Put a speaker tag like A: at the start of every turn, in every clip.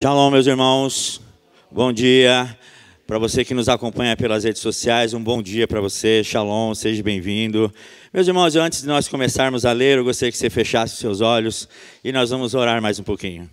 A: Shalom, meus irmãos, bom dia. Para você que nos acompanha pelas redes sociais, um bom dia para você. Shalom, seja bem-vindo. Meus irmãos, antes de nós começarmos a ler, eu gostaria que você fechasse os seus olhos e nós vamos orar mais um pouquinho.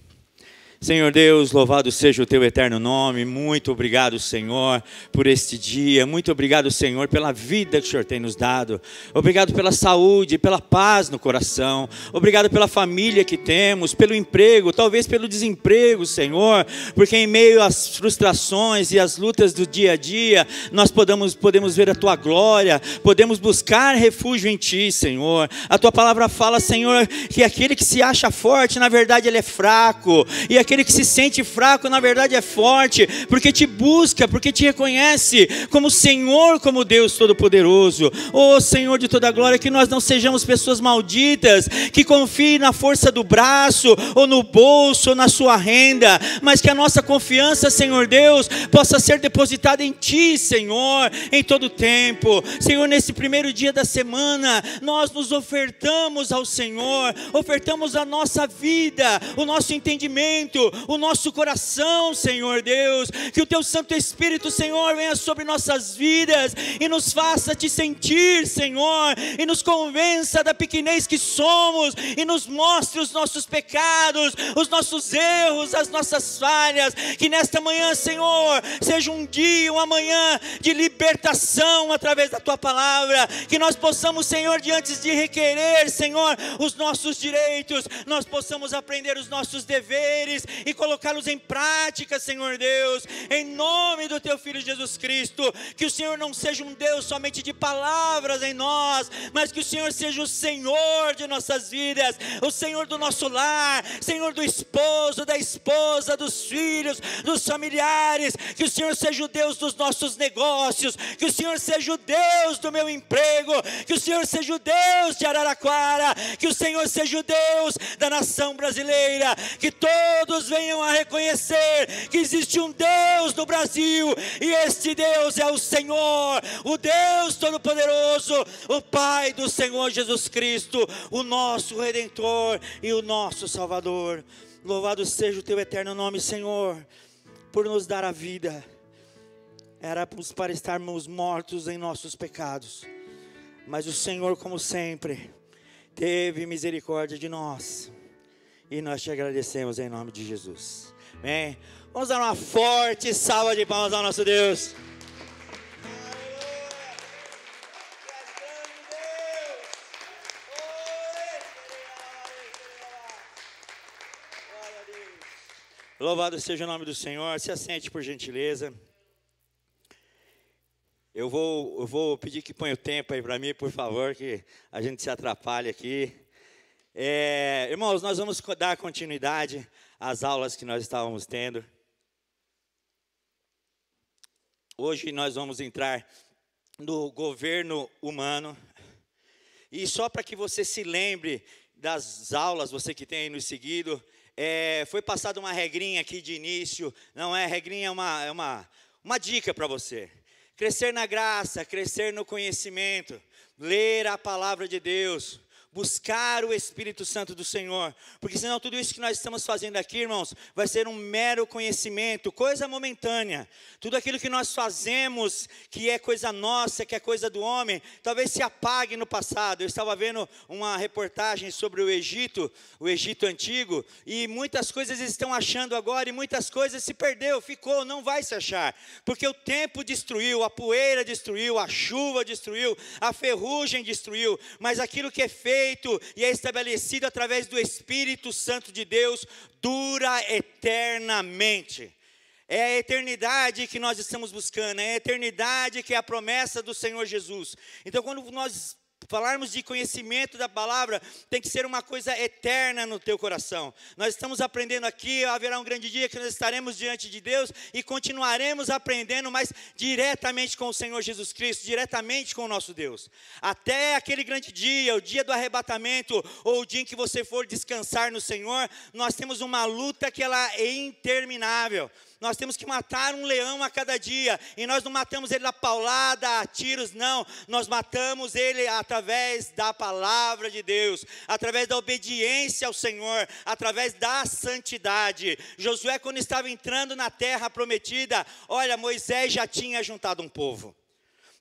A: Senhor Deus, louvado seja o teu eterno nome. Muito obrigado, Senhor, por este dia. Muito obrigado, Senhor, pela vida que o Senhor tem nos dado. Obrigado pela saúde, pela paz no coração. Obrigado pela família que temos, pelo emprego, talvez pelo desemprego, Senhor, porque em meio às frustrações e às lutas do dia a dia, nós podemos ver a tua glória, podemos buscar refúgio em ti, Senhor. A tua palavra fala, Senhor, que aquele que se acha forte, na verdade ele é fraco, e aquele que se sente fraco, na verdade é forte, porque te busca, porque te reconhece como Senhor, como Deus Todo-Poderoso. Oh Senhor de toda a glória, que nós não sejamos pessoas malditas, que confiem na força do braço, ou no bolso, ou na sua renda, mas que a nossa confiança, Senhor Deus, possa ser depositada em Ti, Senhor, em todo tempo. Senhor, nesse primeiro dia da semana, nós nos ofertamos ao Senhor, ofertamos a nossa vida, o nosso entendimento, o nosso coração, Senhor Deus, que o Teu Santo Espírito, Senhor, venha sobre nossas vidas e nos faça Te sentir, Senhor, e nos convença da pequenez que somos, e nos mostre os nossos pecados, os nossos erros, as nossas falhas. Que nesta manhã, Senhor, seja um dia, uma manhã de libertação através da Tua palavra, que nós possamos, Senhor, diante de requerer, Senhor, os nossos direitos, nós possamos aprender os nossos deveres e colocá-los em prática, Senhor Deus, em nome do Teu Filho Jesus Cristo. Que o Senhor não seja um Deus somente de palavras em nós, mas que o Senhor seja o Senhor de nossas vidas, o Senhor do nosso lar, Senhor do esposo, da esposa, dos filhos, dos familiares. Que o Senhor seja o Deus dos nossos negócios, que o Senhor seja o Deus do meu emprego, que o Senhor seja o Deus de Araraquara, que o Senhor seja o Deus da nação brasileira, que todos venham a reconhecer que existe um Deus no Brasil, e este Deus é o Senhor, o Deus Todo-Poderoso, o Pai do Senhor Jesus Cristo, o nosso Redentor e o nosso Salvador. Louvado seja o Teu eterno nome, Senhor, por nos dar a vida. Éramos para estarmos mortos em nossos pecados, mas o Senhor, como sempre, teve misericórdia de nós, e nós Te agradecemos em nome de Jesus. Amém? Vamos dar uma forte salva de palmas ao nosso Deus. Louvado seja o nome do Senhor. Se assente, por gentileza. Eu vou pedir que ponha o tempo aí para mim, por favor, que a gente se atrapalha aqui. Irmãos, nós vamos dar continuidade às aulas que nós estávamos tendo. Hoje nós vamos entrar no governo humano. E só para que você se lembre das aulas, você que tem aí nos seguido, foi passada uma regrinha aqui de início. Não é regrinha, é uma dica para você. Crescer na graça, crescer no conhecimento, ler a palavra de Deus, buscar o Espírito Santo do Senhor, porque senão tudo isso que nós estamos fazendo aqui, irmãos, vai ser um mero conhecimento, coisa momentânea. Tudo aquilo que nós fazemos, que é coisa nossa, que é coisa do homem, talvez se apague no passado. Eu estava vendo uma reportagem sobre o Egito antigo, e muitas coisas eles estão achando agora, e muitas coisas se perdeu, ficou, não vai se achar, porque o tempo destruiu, a poeira destruiu, a chuva destruiu, a ferrugem destruiu, mas aquilo que é feito e é estabelecido através do Espírito Santo de Deus dura eternamente. É a eternidade que nós estamos buscando, é a eternidade que é a promessa do Senhor Jesus. Então, quando nós falarmos de conhecimento da palavra, tem que ser uma coisa eterna no teu coração. Nós estamos aprendendo aqui, haverá um grande dia que nós estaremos diante de Deus e continuaremos aprendendo, mas diretamente com o Senhor Jesus Cristo, diretamente com o nosso Deus. Até aquele grande dia, o dia do arrebatamento, ou o dia em que você for descansar no Senhor, nós temos uma luta que ela é interminável. Nós temos que matar um leão a cada dia. E nós não matamos ele na paulada, a tiros, não. Nós matamos ele através da palavra de Deus, através da obediência ao Senhor, através da santidade. Josué, quando estava entrando na terra prometida, olha, Moisés já tinha juntado um povo.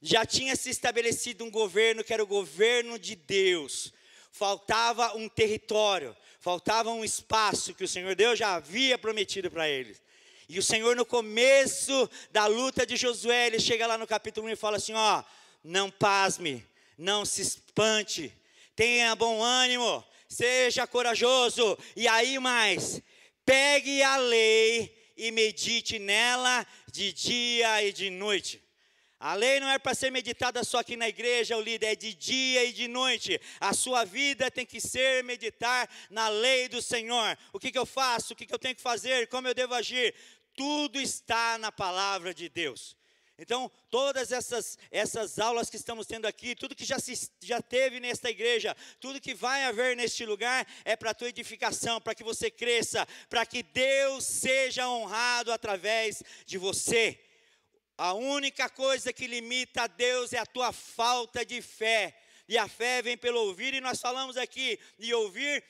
A: Já tinha se estabelecido um governo que era o governo de Deus. Faltava um território, faltava um espaço que o Senhor Deus já havia prometido para eles. E o Senhor, no começo da luta de Josué, ele chega lá no capítulo 1 e fala assim, ó, não pasme, não se espante, tenha bom ânimo, seja corajoso. E aí mais, pegue a lei e medite nela de dia e de noite. A lei não é para ser meditada só aqui na igreja, o líder, é de dia e de noite. A sua vida tem que ser meditar na lei do Senhor. O que eu faço, o que eu tenho que fazer, como eu devo agir. Tudo está na palavra de Deus. Então, todas essas aulas que estamos tendo aqui, tudo que já teve nesta igreja, tudo que vai haver neste lugar, é para a tua edificação, para que você cresça, para que Deus seja honrado através de você. A única coisa que limita a Deus é a tua falta de fé. E a fé vem pelo ouvir, e nós falamos aqui de ouvir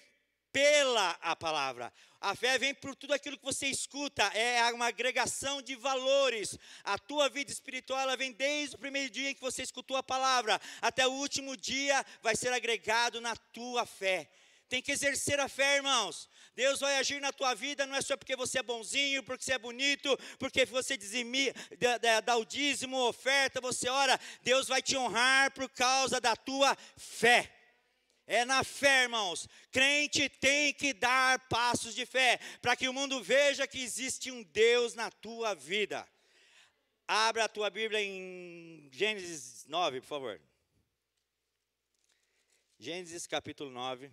A: pela a palavra. A fé vem por tudo aquilo que você escuta, é uma agregação de valores. A tua vida espiritual, ela vem desde o primeiro dia em que você escutou a palavra, até o último dia vai ser agregado na tua fé. Tem que exercer a fé, irmãos. Deus vai agir na tua vida, não é só porque você é bonzinho, porque você é bonito, porque você dá o dízimo, oferta, você ora. Deus vai te honrar por causa da tua fé. É na fé, irmãos. Crente tem que dar passos de fé, para que o mundo veja que existe um Deus na tua vida. Abra a tua Bíblia em Gênesis 9, por favor. Gênesis capítulo 9.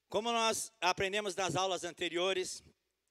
A: Como nós aprendemos nas aulas anteriores,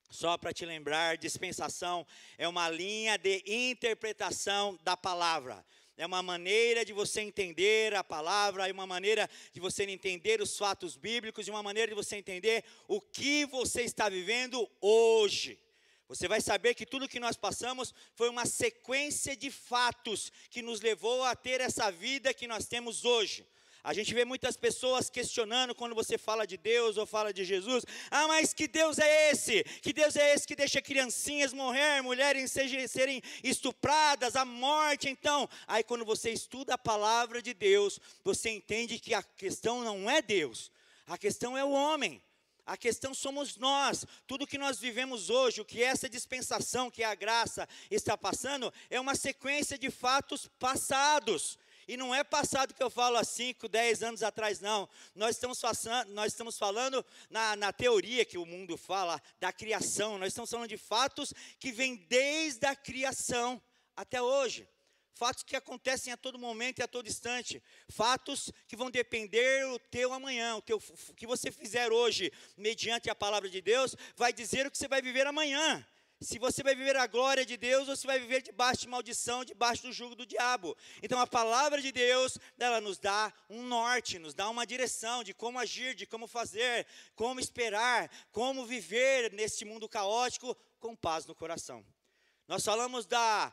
A: só para te lembrar, dispensação é uma linha de interpretação da palavra. É uma maneira de você entender a palavra, é uma maneira de você entender os fatos bíblicos, e uma maneira de você entender o que você está vivendo hoje. Você vai saber que tudo que nós passamos foi uma sequência de fatos que nos levou a ter essa vida que nós temos hoje. A gente vê muitas pessoas questionando quando você fala de Deus ou fala de Jesus. Ah, mas que Deus é esse? Que Deus é esse que deixa criancinhas morrer, mulheres serem estupradas, a morte? Então, aí quando você estuda a palavra de Deus, você entende que a questão não é Deus, a questão é o homem. A questão somos nós. Tudo que nós vivemos hoje, o que essa dispensação, que é a graça, está passando, é uma sequência de fatos passados. E não é passado que eu falo há 5, 10 anos atrás, não. Nós estamos falando na teoria que o mundo fala da criação. Nós estamos falando de fatos que vêm desde a criação até hoje. Fatos que acontecem a todo momento e a todo instante. Fatos que vão depender do teu amanhã. O que você fizer hoje, mediante a palavra de Deus, vai dizer o que você vai viver amanhã. Se você vai viver a glória de Deus, ou se vai viver debaixo de maldição, debaixo do jugo do diabo. Então a palavra de Deus, ela nos dá um norte, nos dá uma direção de como agir, de como fazer, como esperar, como viver neste mundo caótico com paz no coração. Nós falamos da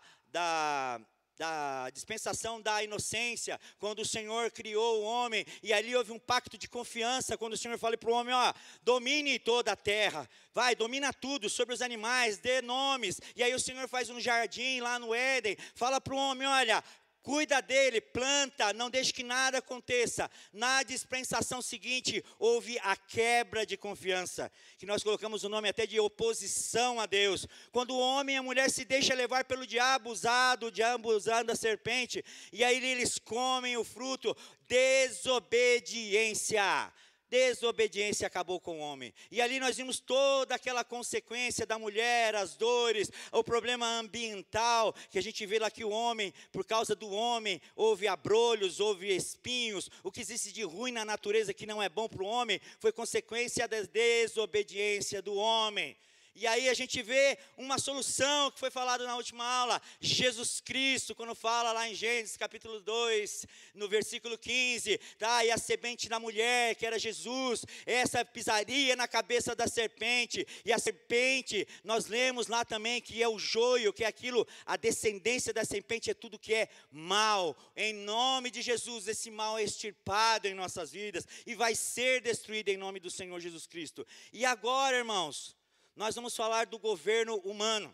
A: dispensação da inocência, quando o Senhor criou o homem, e ali houve um pacto de confiança, quando o Senhor fala para o homem, ó, domine toda a terra, domina tudo, sobre os animais, dê nomes, e aí o Senhor faz um jardim lá no Éden, fala para o homem, olha, cuida dele, planta, não deixe que nada aconteça. Na dispensação seguinte, houve a quebra de confiança, que nós colocamos o nome até de oposição a Deus. Quando o homem e a mulher se deixam levar pelo diabo, usando a serpente, e aí eles comem o fruto, desobediência. Desobediência acabou com o homem. E ali nós vimos toda aquela consequência da mulher, as dores, o problema ambiental, que a gente vê lá que o homem, por causa do homem, houve abrolhos, houve espinhos. O que existe de ruim na natureza que não é bom para o homem, foi consequência da desobediência do homem. E aí a gente vê uma solução que foi falada na última aula, Jesus Cristo, quando fala lá em Gênesis capítulo 2, no versículo 15, tá? E a semente da mulher, que era Jesus, essa pisaria na cabeça da serpente, e a serpente, nós lemos lá também que é o joio, que é aquilo, a descendência da serpente é tudo que é mal. Em nome de Jesus, esse mal é extirpado em nossas vidas, e vai ser destruído em nome do Senhor Jesus Cristo. E agora, irmãos, nós vamos falar do governo humano,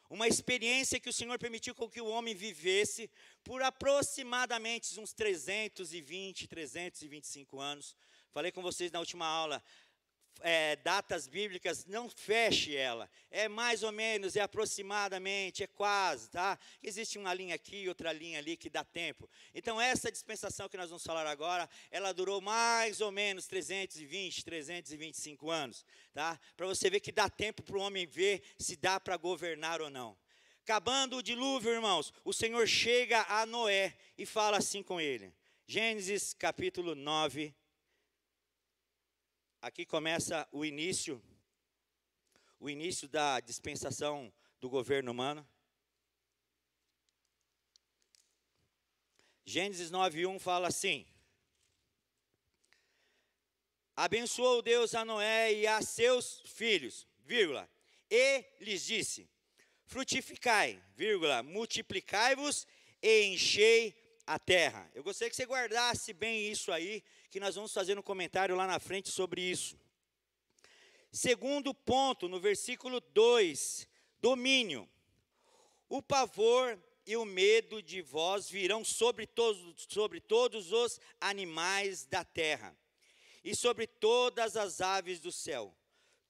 A: uma experiência que o Senhor permitiu com que o homem vivesse por aproximadamente uns 325 anos. Falei com vocês na última aula, datas bíblicas, não feche ela, é mais ou menos, é aproximadamente, é quase, tá? Existe uma linha aqui e outra linha ali que dá tempo. Então essa dispensação que nós vamos falar agora, ela durou mais ou menos 325 anos, tá? Para você ver que dá tempo para o homem ver se dá para governar ou não. Acabando o dilúvio, irmãos, o Senhor chega a Noé e fala assim com ele. Gênesis capítulo 9. Aqui começa o início da dispensação do governo humano. Gênesis 9:1 fala assim: abençoou Deus a Noé e a seus filhos, vírgula, e lhes disse, frutificai, vírgula, multiplicai-vos e enchei a terra. Eu gostaria que você guardasse bem isso aí, que nós vamos fazer um comentário lá na frente sobre isso. Segundo ponto, no versículo 2, domínio. O pavor e o medo de vós virão sobre todos os animais da terra, e sobre todas as aves do céu.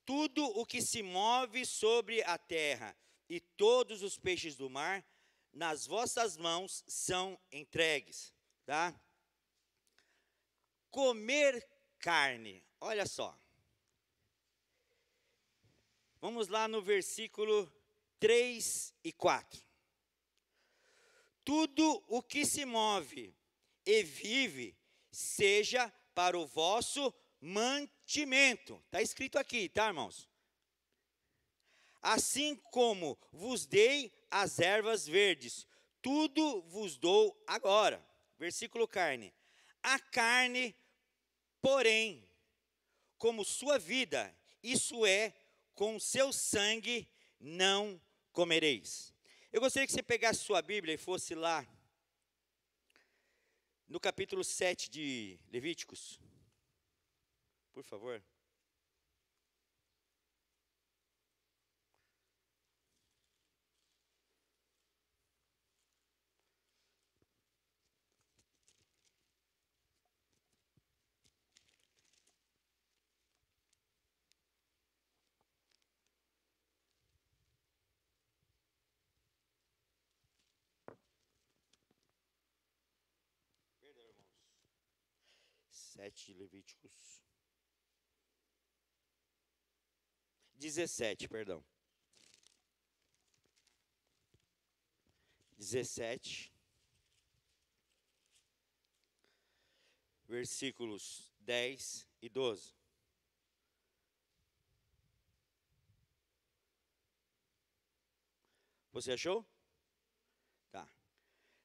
A: Tudo o que se move sobre a terra, e todos os peixes do mar, nas vossas mãos são entregues, tá? Comer carne, olha só. Vamos lá no versículo 3 e 4. Tudo o que se move e vive, seja para o vosso mantimento. Está escrito aqui, tá, irmãos? Assim como vos dei as ervas verdes, tudo vos dou agora. Versículo carne. A carne, porém, como sua vida, isso é, com seu sangue não comereis. Eu gostaria que você pegasse sua Bíblia e fosse lá, no capítulo 7 de Levíticos. Por favor. Perdão, irmãos. 7 de Levíticos. 17, perdão. 17. Versículos 10 e 12. Você achou? Tá.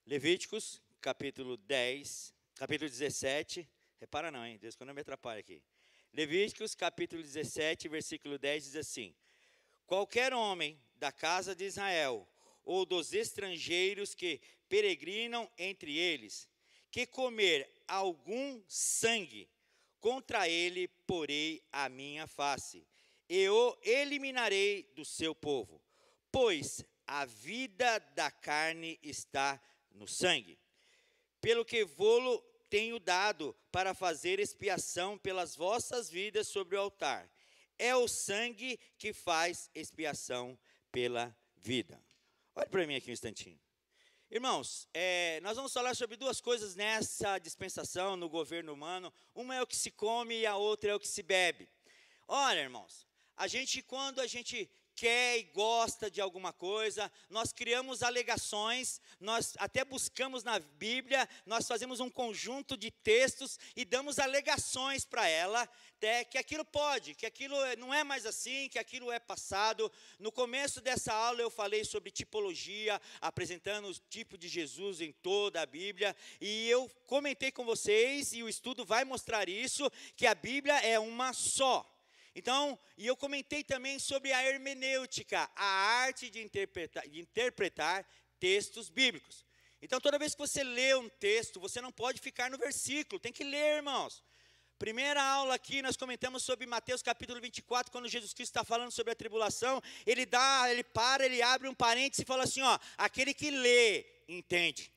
A: Levíticos, capítulo 10, capítulo 17. Repara não, hein? Deus, quando eu me atrapalho aqui. Levíticos, capítulo 17, versículo 10, diz assim: qualquer homem da casa de Israel, ou dos estrangeiros que peregrinam entre eles, que comer algum sangue, contra ele porei a minha face, e o eliminarei do seu povo, pois a vida da carne está no sangue. Pelo que vô-lo tenho dado para fazer expiação pelas vossas vidas sobre o altar. É o sangue que faz expiação pela vida. Olha para mim aqui um instantinho. Irmãos, nós vamos falar sobre duas coisas nessa dispensação, no governo humano. Uma é o que se come e a outra é o que se bebe. Olha, irmãos, quando a gente quer e gosta de alguma coisa, nós criamos alegações, nós até buscamos na Bíblia, nós fazemos um conjunto de textos e damos alegações para ela, que aquilo pode, que aquilo não é mais assim, que aquilo é passado. No começo dessa aula eu falei sobre tipologia, apresentando o tipo de Jesus em toda a Bíblia, e eu comentei com vocês, e o estudo vai mostrar isso, que a Bíblia é uma só. Então, e eu comentei também sobre a hermenêutica, a arte de interpretar textos bíblicos. Então, toda vez que você lê um texto, você não pode ficar no versículo, tem que ler, irmãos. Primeira aula aqui, nós comentamos sobre Mateus capítulo 24, quando Jesus Cristo está falando sobre a tribulação, ele abre um parênteses e fala assim, ó, aquele que lê, entende.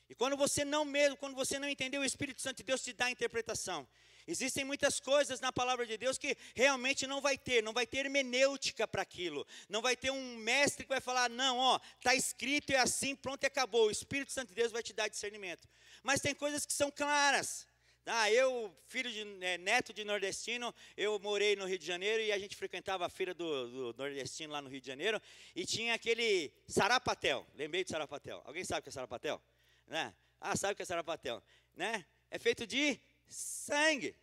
A: E quando você não entendeu, o Espírito Santo de Deus te dá a interpretação. Existem muitas coisas na palavra de Deus que realmente não vai ter hermenêutica para aquilo. Não vai ter um mestre que vai falar, não, ó, está escrito, é assim, pronto e acabou. O Espírito Santo de Deus vai te dar discernimento. Mas tem coisas que são claras. Eu, neto de nordestino, eu morei no Rio de Janeiro e a gente frequentava a feira do nordestino lá no Rio de Janeiro e tinha aquele sarapatel. Lembrei de sarapatel. Alguém sabe o que é sarapatel? Né? Sabe o que é sarapatel? Né? É feito de sangue,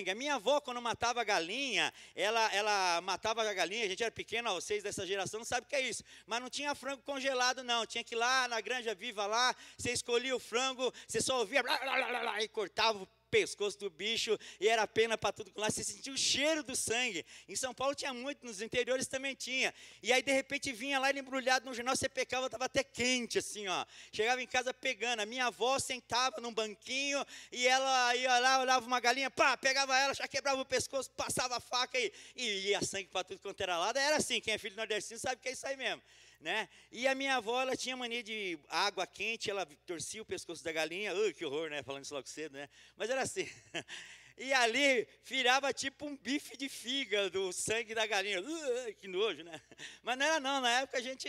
A: A minha avó, quando matava a galinha, ela matava a galinha, a gente era pequeno, vocês dessa geração não sabem o que é isso, mas não tinha frango congelado não, tinha que ir lá na Granja Viva lá, você escolhia o frango, você só ouvia blá, blá, blá, blá, e cortava o pescoço do bicho, e era pena para tudo lá, você sentia o cheiro do sangue. Em São Paulo tinha muito, nos interiores também tinha, e aí de repente vinha lá, ele embrulhado no jornal, você pecava, estava até quente assim, ó, chegava em casa pegando, a minha avó sentava num banquinho, e ela ia lá, olhava uma galinha, pá, pegava ela, já quebrava o pescoço, passava a faca e ia sangue para tudo quanto era lado. Era assim, quem é filho nordestino sabe que é isso aí mesmo, né? E a minha avó, ela tinha mania de água quente, ela torcia o pescoço da galinha, que horror, né, falando isso logo cedo, né, mas era assim, e ali virava tipo um bife de fígado, o sangue da galinha, que nojo, né, mas não era não, na época a gente,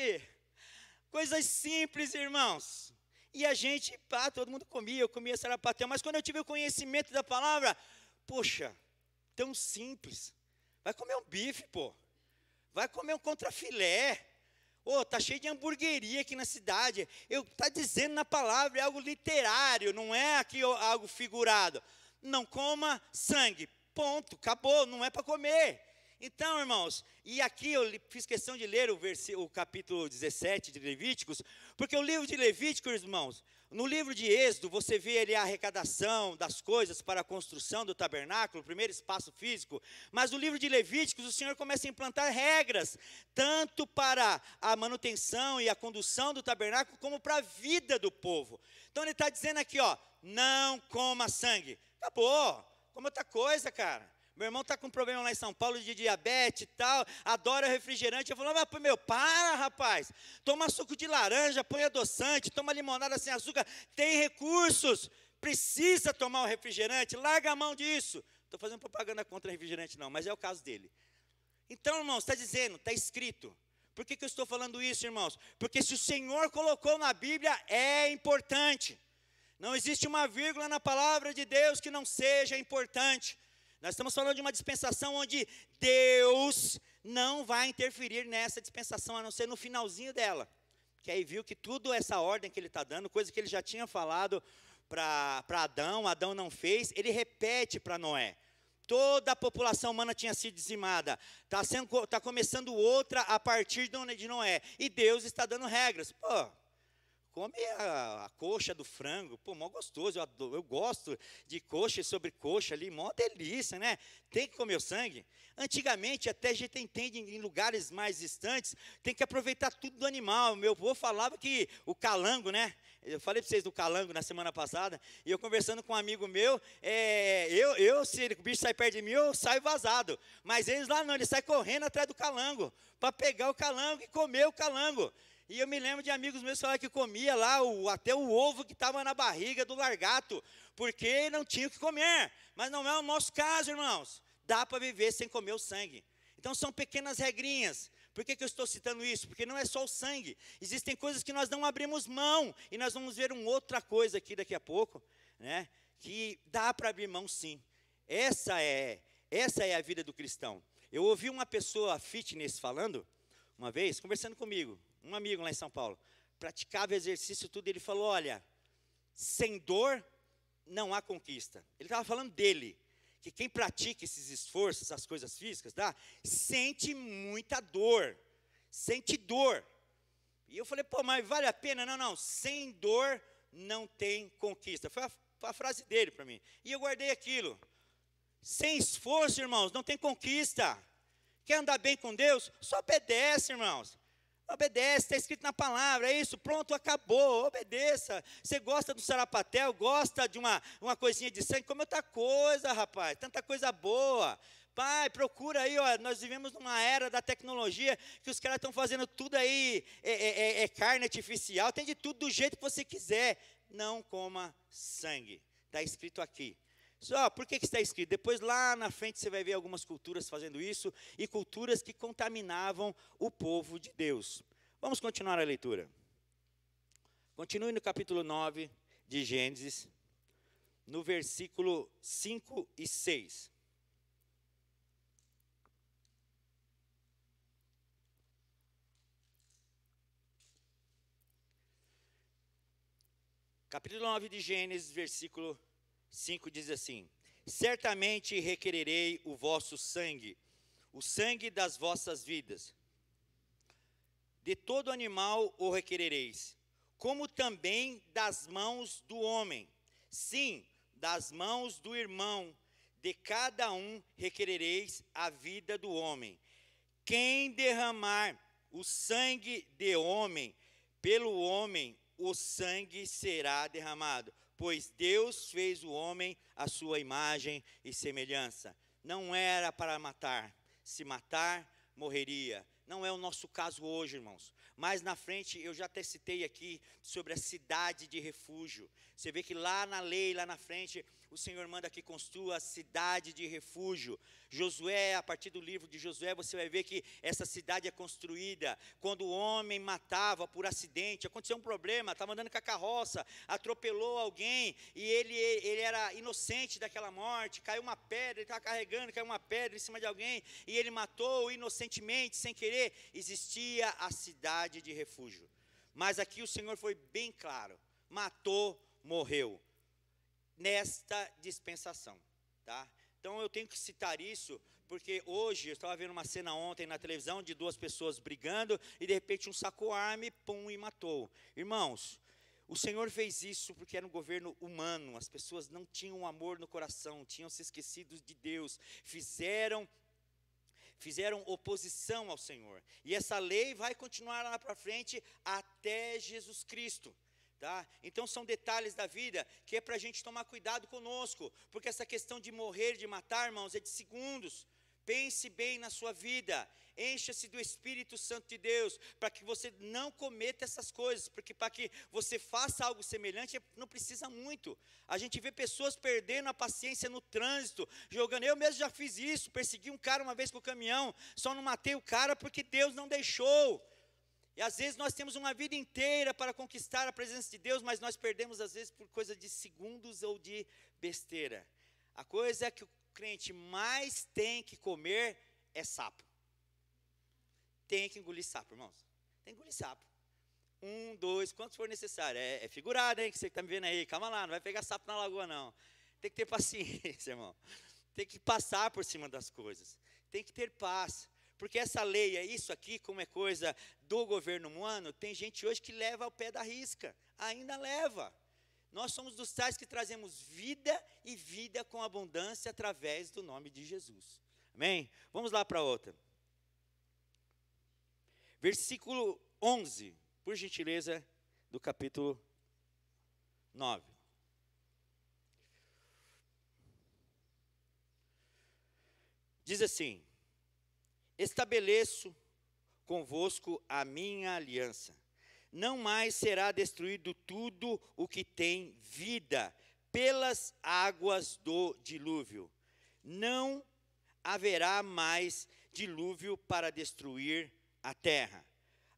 A: coisas simples, irmãos, e a gente, todo mundo comia, eu comia sarapatel, mas quando eu tive o conhecimento da palavra, poxa, tão simples, vai comer um bife, pô, vai comer um contrafilé, tá cheio de hamburgueria aqui na cidade. Está dizendo na palavra, é algo literário, não é aqui algo figurado. Não coma sangue, ponto, acabou, não é para comer. Então, irmãos, e aqui eu fiz questão de ler o capítulo 17 de Levíticos, porque o livro de Levíticos, irmãos, no livro de Êxodo, você vê ali a arrecadação das coisas para a construção do tabernáculo, o primeiro espaço físico, mas no livro de Levíticos, o Senhor começa a implantar regras, tanto para a manutenção e a condução do tabernáculo, como para a vida do povo. Então ele está dizendo aqui, ó, não coma sangue. Acabou, como outra coisa, cara. Meu irmão está com problema lá em São Paulo de diabetes e tal, adora refrigerante. Eu falo, mas para, rapaz, toma suco de laranja, põe adoçante, toma limonada sem açúcar, tem recursos, precisa tomar o refrigerante, larga a mão disso. Estou fazendo propaganda contra refrigerante não, mas é o caso dele. Então, irmãos, está dizendo, está escrito. Por que eu estou falando isso, irmãos? Porque se o Senhor colocou na Bíblia, é importante. Não existe uma vírgula na palavra de Deus que não seja importante. Nós estamos falando de uma dispensação onde Deus não vai interferir nessa dispensação, a não ser no finalzinho dela. Que aí viu que tudo essa ordem que ele está dando, coisa que ele já tinha falado para Adão não fez, ele repete para Noé. Toda a população humana tinha sido dizimada. Está começando outra a partir de Noé. E Deus está dando regras. Come a coxa do frango, mó gostoso, eu gosto de coxa e sobrecoxa ali, mó delícia, né? Tem que comer o sangue. Antigamente, até a gente entende em lugares mais distantes, tem que aproveitar tudo do animal. Meu avô falava que o calango, né? Eu falei para vocês do calango na semana passada, e eu conversando com um amigo meu, se o bicho sai perto de mim, eu saio vazado. Mas eles lá não, eles saem correndo atrás do calango, para pegar o calango e comer o calango. E eu me lembro de amigos meus falar que comia lá até o ovo que estava na barriga do largato, porque não tinha o que comer. Mas não é o nosso caso, irmãos. Dá para viver sem comer o sangue. Então são pequenas regrinhas. Por que eu estou citando isso? Porque não é só o sangue. Existem coisas que nós não abrimos mão. E nós vamos ver uma outra coisa aqui daqui a pouco, né? Que dá para abrir mão sim. Essa é a vida do cristão. Eu ouvi uma pessoa fitness falando, uma vez, conversando comigo, um amigo lá em São Paulo, praticava exercício tudo, ele falou, olha, sem dor não há conquista. Ele estava falando dele, que quem pratica esses esforços, essas coisas físicas, tá, sente muita dor, sente dor. E eu falei, pô, mas vale a pena? Não, não, sem dor não tem conquista. Foi a frase dele para mim. E eu guardei aquilo. Sem esforço, irmãos, não tem conquista. Quer andar bem com Deus? Só obedece, irmãos. Obedece, está escrito na palavra, é isso, pronto, acabou, obedeça. Você gosta do sarapatel, gosta de uma coisinha de sangue, come outra coisa, rapaz, tanta coisa boa. Pai, procura aí, ó, nós vivemos numa era da tecnologia, que os caras estão fazendo tudo aí, carne artificial, tem de tudo do jeito que você quiser. Não coma sangue, está escrito aqui. Só, por que está escrito? Depois lá na frente você vai ver algumas culturas fazendo isso, e culturas que contaminavam o povo de Deus. Vamos continuar a leitura. Continue no capítulo 9 de Gênesis, no versículo 5 e 6. Capítulo 9 de Gênesis, versículo 5 diz assim: certamente requererei o vosso sangue, o sangue das vossas vidas. De todo animal o requerereis, como também das mãos do homem. Sim, das mãos do irmão, de cada um requerereis a vida do homem. Quem derramar o sangue de homem, pelo homem o sangue será derramado, pois Deus fez o homem à sua imagem e semelhança. Não era para matar, se matar, morreria. Não é o nosso caso hoje, irmãos. Mas na frente, eu já até citei aqui sobre a cidade de refúgio. Você vê que lá na lei, lá na frente, o Senhor manda que construa a cidade de refúgio. Josué, a partir do livro de Josué, você vai ver que essa cidade é construída. Quando o homem matava por acidente, aconteceu um problema, estava andando com a carroça, atropelou alguém, e ele era inocente daquela morte, caiu uma pedra, ele estava carregando, caiu uma pedra em cima de alguém, e ele matou inocentemente, sem querer. Existia a cidade de refúgio. Mas aqui o Senhor foi bem claro: matou, morreu. Nesta dispensação, tá? Então eu tenho que citar isso, porque hoje, eu estava vendo uma cena ontem na televisão, de duas pessoas brigando, e de repente um sacou a arma e pum, e matou. Irmãos, o Senhor fez isso porque era um governo humano, as pessoas não tinham amor no coração, tinham se esquecido de Deus, fizeram oposição ao Senhor. E essa lei vai continuar lá para frente até Jesus Cristo. Tá? Então são detalhes da vida que é para a gente tomar cuidado conosco, porque essa questão de morrer, de matar, irmãos, é de segundos. Pense bem na sua vida, encha-se do Espírito Santo de Deus, para que você não cometa essas coisas, porque para que você faça algo semelhante, não precisa muito. A gente vê pessoas perdendo a paciência no trânsito, jogando, eu mesmo já fiz isso, persegui um cara uma vez com o caminhão, só não matei o cara porque Deus não deixou. E às vezes nós temos uma vida inteira para conquistar a presença de Deus, mas nós perdemos às vezes por coisa de segundos ou de besteira. A coisa é que o crente mais tem que comer é sapo. Tem que engolir sapo, irmãos. Tem que engolir sapo. 1, 2, quantos for necessário. É figurado, hein, que você está me vendo aí. Calma lá, não vai pegar sapo na lagoa, não. Tem que ter paciência, irmão. Tem que passar por cima das coisas. Tem que ter paz. Porque essa lei, é isso aqui, como é coisa do governo humano, tem gente hoje que leva ao pé da risca. Ainda leva. Nós somos dos tais que trazemos vida e vida com abundância através do nome de Jesus. Amém? Vamos lá para outra. Versículo 11, por gentileza, do capítulo 9. Diz assim: estabeleço convosco a minha aliança. Não mais será destruído tudo o que tem vida pelas águas do dilúvio. Não haverá mais dilúvio para destruir a terra.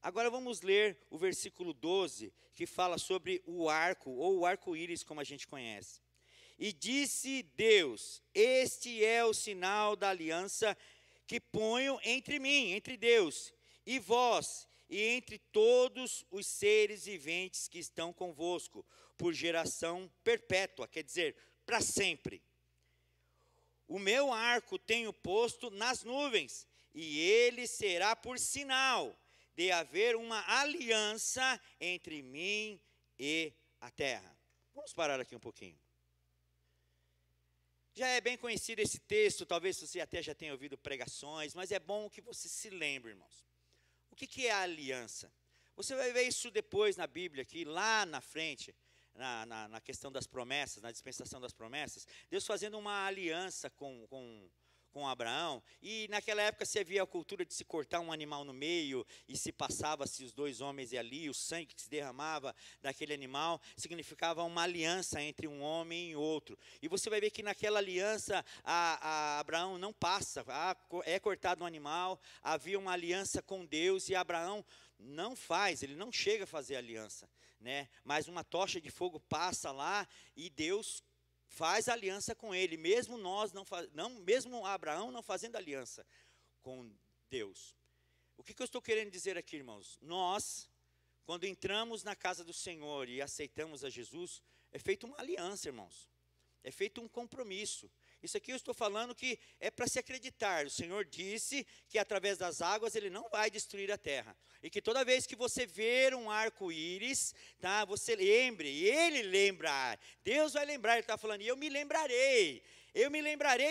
A: Agora vamos ler o versículo 12, que fala sobre o arco, ou o arco-íris, como a gente conhece. E disse Deus: este é o sinal da aliança que ponho entre mim, entre Deus e vós, e entre todos os seres viventes que estão convosco, por geração perpétua, quer dizer, para sempre. O meu arco tenho posto nas nuvens, e ele será por sinal de haver uma aliança entre mim e a terra. Vamos parar aqui um pouquinho. Já é bem conhecido esse texto, talvez você até já tenha ouvido pregações, mas é bom que você se lembre, irmãos. O que é a aliança? Você vai ver isso depois na Bíblia, aqui, lá na frente, na questão das promessas, na dispensação das promessas, Deus fazendo uma aliança com Abraão, e naquela época se havia a cultura de se cortar um animal no meio, e se passava-se os dois homens ali, o sangue que se derramava daquele animal, significava uma aliança entre um homem e outro, e você vai ver que naquela aliança, a Abraão não passa, é cortado um animal, havia uma aliança com Deus, e Abraão não faz, ele não chega a fazer aliança, né? Mas uma tocha de fogo passa lá, e Deus faz aliança com ele, mesmo mesmo Abraão não fazendo aliança com Deus. O que eu estou querendo dizer aqui, irmãos? Nós, quando entramos na casa do Senhor e aceitamos a Jesus, é feita uma aliança, irmãos. É feito um compromisso. Isso aqui eu estou falando que é para se acreditar. O Senhor disse que através das águas Ele não vai destruir a terra. E que toda vez que você ver um arco-íris, tá, você lembre, e Ele lembrar. Deus vai lembrar, Ele está falando, e eu me lembrarei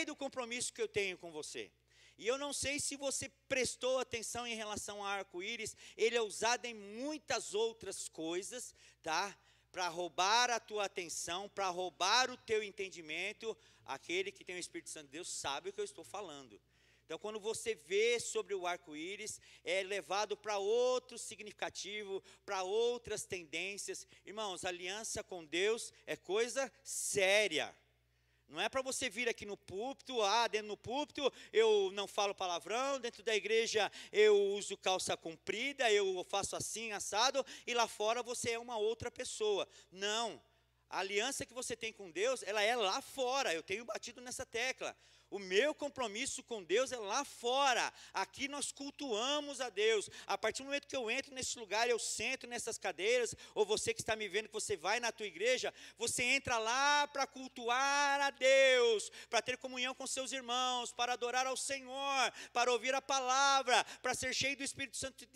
A: do compromisso que eu tenho com você. E eu não sei se você prestou atenção em relação ao arco-íris, ele é usado em muitas outras coisas, tá? Para roubar a tua atenção, para roubar o teu entendimento. Aquele que tem o Espírito Santo de Deus sabe o que eu estou falando. Então, quando você vê sobre o arco-íris, é levado para outro significativo, para outras tendências. Irmãos, aliança com Deus é coisa séria. Não é para você vir aqui no púlpito, dentro do púlpito eu não falo palavrão, dentro da igreja eu uso calça comprida, eu faço assim, assado, e lá fora você é uma outra pessoa. Não, a aliança que você tem com Deus, ela é lá fora, eu tenho batido nessa tecla. O meu compromisso com Deus é lá fora. Aqui nós cultuamos a Deus. A partir do momento que eu entro nesse lugar, eu sento nessas cadeiras, ou você que está me vendo, que você vai na tua igreja, você entra lá para cultuar a Deus, para ter comunhão com seus irmãos, para adorar ao Senhor, para ouvir a palavra, para ser cheio do Espírito Santo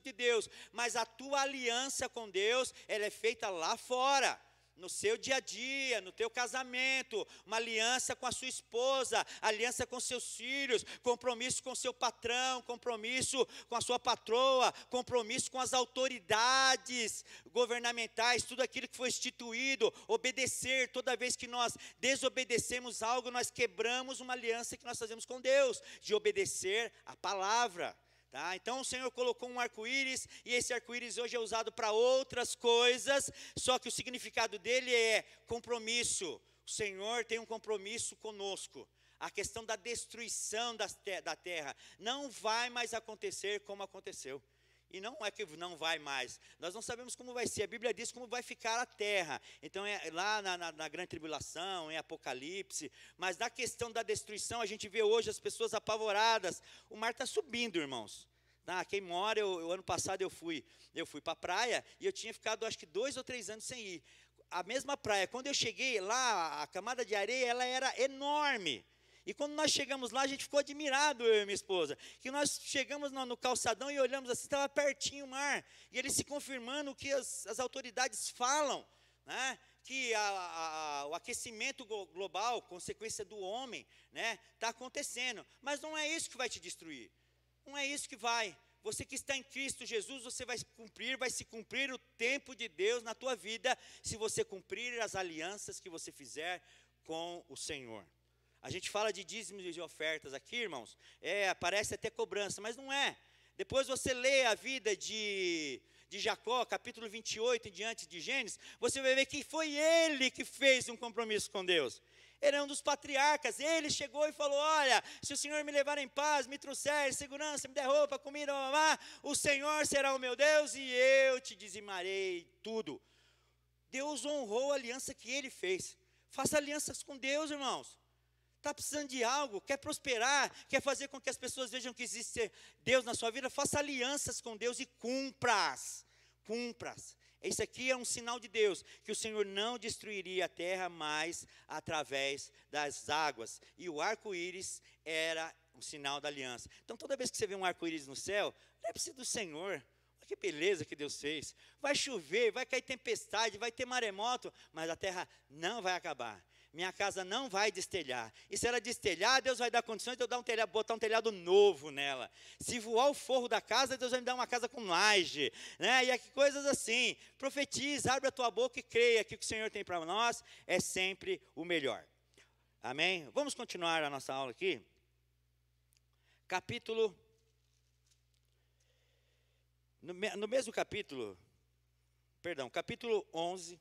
A: de Deus. Mas a tua aliança com Deus, ela é feita lá fora. No seu dia a dia, no teu casamento, uma aliança com a sua esposa, aliança com seus filhos, compromisso com seu patrão, compromisso com a sua patroa, compromisso com as autoridades governamentais, tudo aquilo que foi instituído, obedecer. Toda vez que nós desobedecemos algo, nós quebramos uma aliança que nós fazemos com Deus, de obedecer a palavra. Tá? Então o Senhor colocou um arco-íris, e esse arco-íris hoje é usado para outras coisas, só que o significado dele é compromisso. O Senhor tem um compromisso conosco. A questão da destruição da terra não vai mais acontecer como aconteceu. E não é que não vai mais, nós não sabemos como vai ser, a Bíblia diz como vai ficar a terra. Então é lá na grande tribulação, em Apocalipse. Mas na questão da destruição, a gente vê hoje as pessoas apavoradas. O mar está subindo, irmãos. Quem mora, ano passado eu fui para a praia, e eu tinha ficado acho que 2 ou 3 anos sem ir. A mesma praia, quando eu cheguei lá, a camada de areia ela era enorme. E quando nós chegamos lá, a gente ficou admirado, eu e minha esposa, que nós chegamos no calçadão e olhamos assim, estava pertinho o mar, e ele se confirmando o que as autoridades falam, né? Que o aquecimento global, consequência do homem, né, está acontecendo. Mas não é isso que vai te destruir, não é isso que vai. Você que está em Cristo Jesus, você vai se cumprir o tempo de Deus na tua vida, se você cumprir as alianças que você fizer com o Senhor. A gente fala de dízimos e de ofertas aqui, irmãos, parece até cobrança, mas não é. Depois você lê a vida de Jacó, capítulo 28, em diante de Gênesis, você vai ver que foi ele que fez um compromisso com Deus. Ele é um dos patriarcas, ele chegou e falou, olha, se o Senhor me levar em paz, me trouxer segurança, me der roupa, comida, o Senhor será o meu Deus e eu te dizimarei tudo. Deus honrou a aliança que ele fez. Faça alianças com Deus, irmãos. está precisando de algo, quer prosperar, quer fazer com que as pessoas vejam que existe Deus na sua vida, faça alianças com Deus e cumpra-as. Cumpra-as. Esse aqui é um sinal de Deus, que o Senhor não destruiria a terra mais através das águas. E o arco-íris era um sinal da aliança. Então toda vez que você vê um arco-íris no céu, lembre-se do Senhor. Olha que beleza que Deus fez. Vai chover, vai cair tempestade, vai ter maremoto, mas a terra não vai acabar. Minha casa não vai destelhar. E se ela destelhar, Deus vai dar condições de eu dar botar um telhado novo nela. Se voar o forro da casa, Deus vai me dar uma casa com laje. Né? E coisas assim. Profetiza, abre a tua boca e creia que o que o Senhor tem para nós é sempre o melhor. Amém? Vamos continuar a nossa aula aqui. No mesmo capítulo, capítulo 11.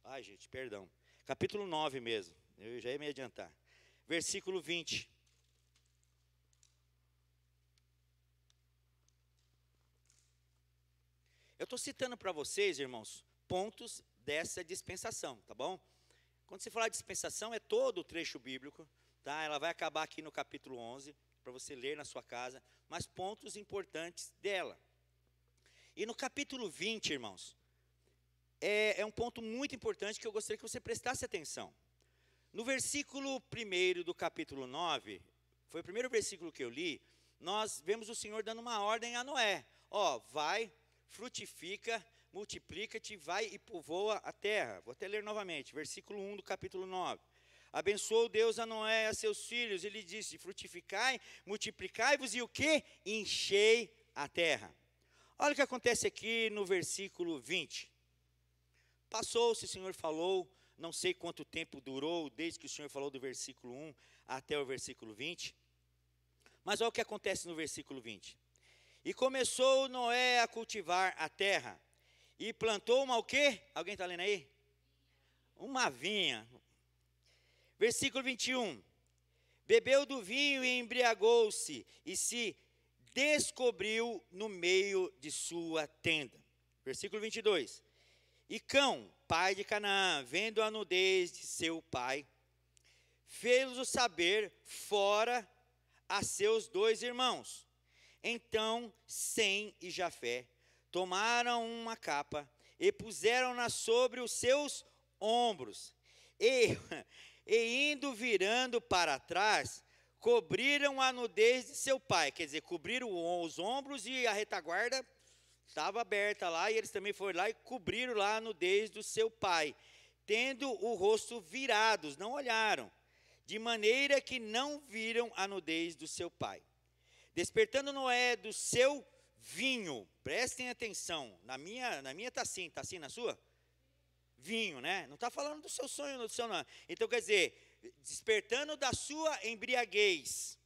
A: Ai, gente, perdão. Capítulo 9 mesmo. Eu já ia me adiantar. Versículo 20. Eu estou citando para vocês, irmãos, pontos dessa dispensação, tá bom? Quando se falar de dispensação, é todo o trecho bíblico, tá? Ela vai acabar aqui no capítulo 11, para você ler na sua casa, mas pontos importantes dela. E no capítulo 20, irmãos, é um ponto muito importante que eu gostaria que você prestasse atenção. No versículo 1 do capítulo 9, foi o primeiro versículo que eu li, nós vemos o Senhor dando uma ordem a Noé. Vai, frutifica, multiplica-te, vai e povoa a terra. Vou até ler novamente, versículo 1 do capítulo 9. Abençoou Deus a Noé e a seus filhos, ele disse, frutificai, multiplicai-vos e o quê? Enchei a terra. Olha o que acontece aqui no versículo 20. Passou-se, o Senhor falou, não sei quanto tempo durou, desde que o Senhor falou do versículo 1 até o versículo 20. Mas olha o que acontece no versículo 20. E começou Noé a cultivar a terra, e plantou uma o quê? Alguém está lendo aí? Uma vinha. Versículo 21. Bebeu do vinho e embriagou-se, e se descobriu no meio de sua tenda. Versículo 22. E Cão, pai de Canaã, vendo a nudez de seu pai, fez-o saber fora a seus 2 irmãos. Então Sem e Jafé tomaram uma capa e puseram-na sobre os seus ombros. E indo virando para trás, cobriram a nudez de seu pai. Quer dizer, cobriram os ombros e a retaguarda estava aberta lá, e eles também foram lá e cobriram lá a nudez do seu pai, tendo o rosto virados, não olharam, de maneira que não viram a nudez do seu pai. Despertando Noé do seu vinho, prestem atenção, na minha está assim na sua? Vinho, né? Não está falando do seu sonho, do seu não. Então quer dizer, despertando da sua embriaguez,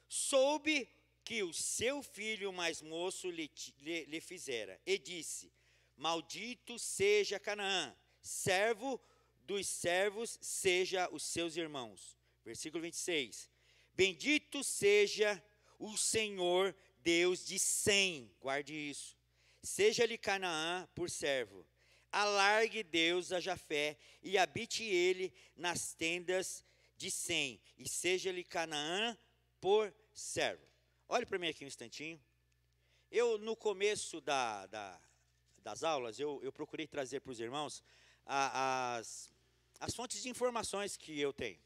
A: soube que o seu filho mais moço lhe fizera, e disse, maldito seja Canaã, servo dos servos seja os seus irmãos. Versículo 26, bendito seja o Senhor Deus de Sem, guarde isso, seja-lhe Canaã por servo, alargue Deus a Jafé, e habite ele nas tendas de Sem, e seja-lhe Canaã por servo. Olhe para mim aqui um instantinho. Eu, no começo das aulas, eu procurei trazer para os irmãos as fontes de informações que eu tenho.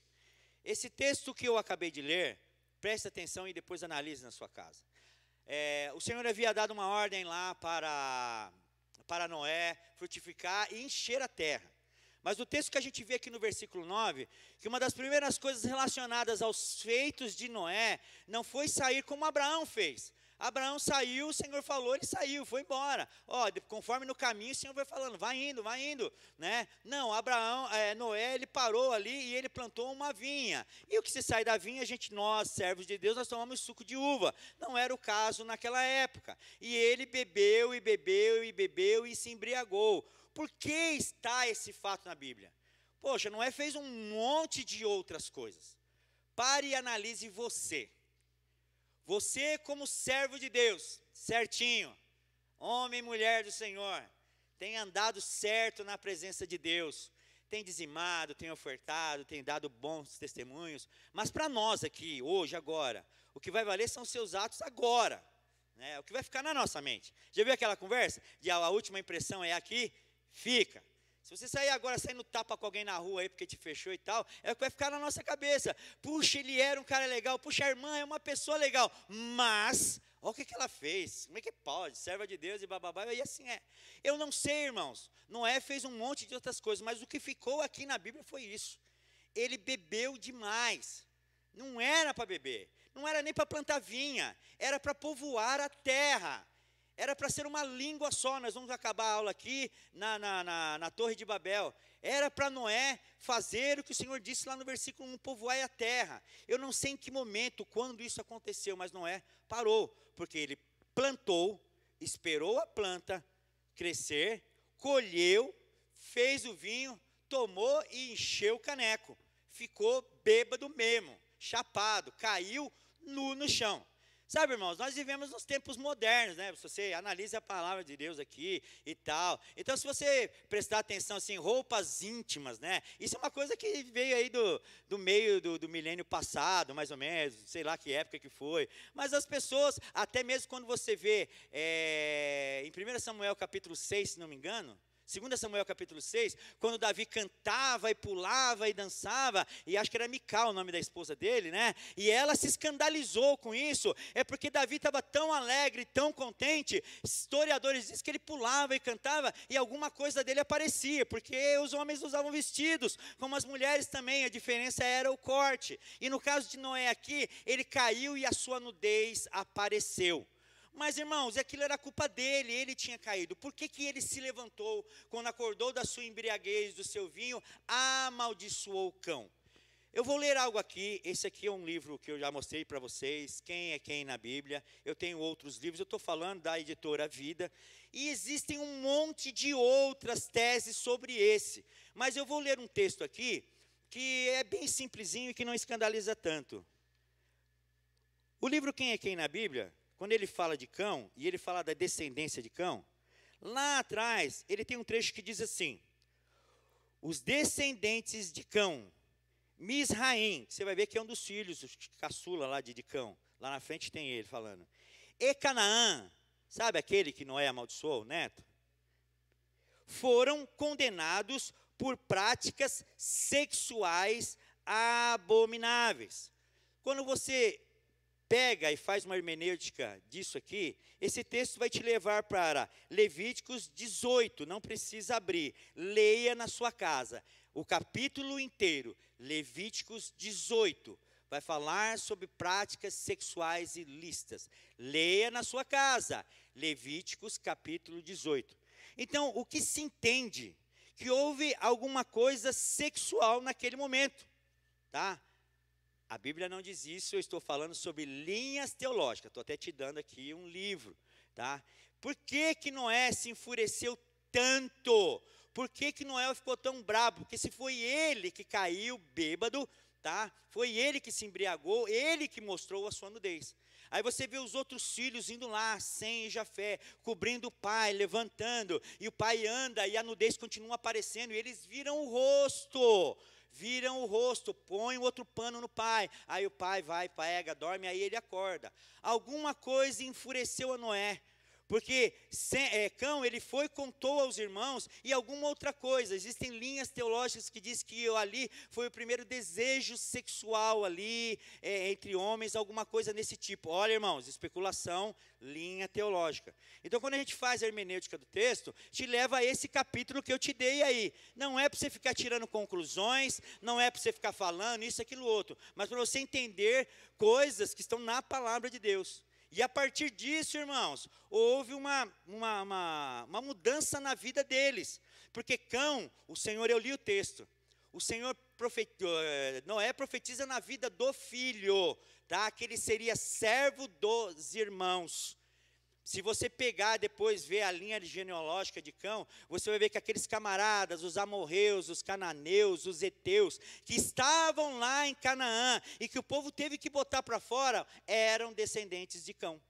A: Esse texto que eu acabei de ler, preste atenção e depois analise na sua casa. O Senhor havia dado uma ordem lá para Noé frutificar e encher a terra. Mas o texto que a gente vê aqui no versículo 9, que uma das primeiras coisas relacionadas aos feitos de Noé, não foi sair como Abraão fez. Abraão saiu, o Senhor falou, ele saiu, foi embora. Conforme no caminho, o Senhor vai falando, vai indo, né? Não, Noé, ele parou ali e ele plantou uma vinha. E o que se sai da vinha, nós, servos de Deus, nós tomamos suco de uva. Não era o caso naquela época. E ele bebeu e se embriagou. Por que está esse fato na Bíblia? Poxa, Noé fez um monte de outras coisas. Pare e analise você. Você como servo de Deus, certinho, homem e mulher do Senhor, tem andado certo na presença de Deus, tem dizimado, tem ofertado, tem dado bons testemunhos, mas para nós aqui, hoje, agora, o que vai valer são os seus atos agora, né? O que vai ficar na nossa mente. Já viu aquela conversa de a última impressão é aqui? Fica. Se você sair agora, sair no tapa com alguém na rua aí, porque te fechou e tal, é o que vai ficar na nossa cabeça. Puxa, ele era um cara legal, puxa, a irmã é uma pessoa legal, mas, olha o que ela fez, como é que pode, serva de Deus e bababá, e assim é. Eu não sei, irmãos, Noé fez um monte de outras coisas, mas o que ficou aqui na Bíblia foi isso. Ele bebeu demais, não era para beber, não era nem para plantar vinha, era para povoar a terra. Era para ser uma língua só. Nós vamos acabar a aula aqui na Torre de Babel. Era para Noé fazer o que o Senhor disse lá no versículo 1, povoai a terra. Eu não sei em que momento, quando isso aconteceu, mas Noé parou, porque ele plantou, esperou a planta crescer, colheu, fez o vinho, tomou e encheu o caneco. Ficou bêbado mesmo, chapado, caiu nu no chão. Sabe, irmãos, nós vivemos nos tempos modernos, né? Se você analisa a palavra de Deus aqui e tal. Então, se você prestar atenção, assim, roupas íntimas, né? Isso é uma coisa que veio aí do meio do milênio passado, mais ou menos, sei lá que época que foi. Mas as pessoas, até mesmo quando você vê em 1 Samuel capítulo 6, se não me engano, 2 Samuel capítulo 6, quando Davi cantava e pulava e dançava, e acho que era Mical o nome da esposa dele, né? E ela se escandalizou com isso, é porque Davi estava tão alegre, tão contente, historiadores dizem que ele pulava e cantava, e alguma coisa dele aparecia, porque os homens usavam vestidos, como as mulheres também, a diferença era o corte. E no caso de Noé aqui, ele caiu e a sua nudez apareceu. Mas, irmãos, aquilo era culpa dele, ele tinha caído. Por que ele se levantou, quando acordou da sua embriaguez, do seu vinho, amaldiçoou o cão? Eu vou ler algo aqui, esse aqui é um livro que eu já mostrei para vocês, quem é quem na Bíblia, eu tenho outros livros, eu estou falando da editora Vida, e existem um monte de outras teses sobre esse, mas eu vou ler um texto aqui, que é bem simplesinho e que não escandaliza tanto. O livro Quem é Quem na Bíblia, quando ele fala de cão, e ele fala da descendência de cão, lá atrás, ele tem um trecho que diz assim, os descendentes de cão, Misraim, você vai ver que é um dos filhos, o caçula lá de cão, lá na frente tem ele falando, e Canaã, sabe aquele que Noé amaldiçoou, o neto? Foram condenados por práticas sexuais abomináveis. Quando você pega e faz uma hermenêutica disso aqui, esse texto vai te levar para Levíticos 18, não precisa abrir, leia na sua casa, o capítulo inteiro, Levíticos 18, vai falar sobre práticas sexuais ilícitas, leia na sua casa, Levíticos capítulo 18. Então, o que se entende? Que houve alguma coisa sexual naquele momento, tá? A Bíblia não diz isso, eu estou falando sobre linhas teológicas, estou até te dando aqui um livro, tá? Por que Noé se enfureceu tanto? Por que Noé ficou tão bravo? Porque se foi ele que caiu bêbado, tá? Foi ele que se embriagou, ele que mostrou a sua nudez. Aí você vê os outros filhos indo lá, Sem e Jafé, cobrindo o pai, levantando, e o pai anda e a nudez continua aparecendo, e eles viram o rosto, põe outro pano no pai, aí o pai vai, pega, dorme, aí ele acorda. Alguma coisa enfureceu a Noé, porque Cão, ele foi e contou aos irmãos, e alguma outra coisa, existem linhas teológicas que diz que ali foi o primeiro desejo sexual ali, entre homens, alguma coisa nesse tipo. Olha, irmãos, especulação, linha teológica. Então, quando a gente faz a hermenêutica do texto, te leva a esse capítulo que eu te dei aí. Não é para você ficar tirando conclusões, não é para você ficar falando isso, aquilo, outro, mas para você entender coisas que estão na palavra de Deus. E a partir disso, irmãos, houve uma mudança na vida deles. Porque Cão, o Senhor, eu li o texto, o Senhor Noé profetiza na vida do filho, tá? Que ele seria servo dos irmãos. Se você pegar depois, ver a linha genealógica de Cão, você vai ver que aqueles camaradas, os amorreus, os cananeus, os heteus, que estavam lá em Canaã, e que o povo teve que botar para fora, eram descendentes de Cão,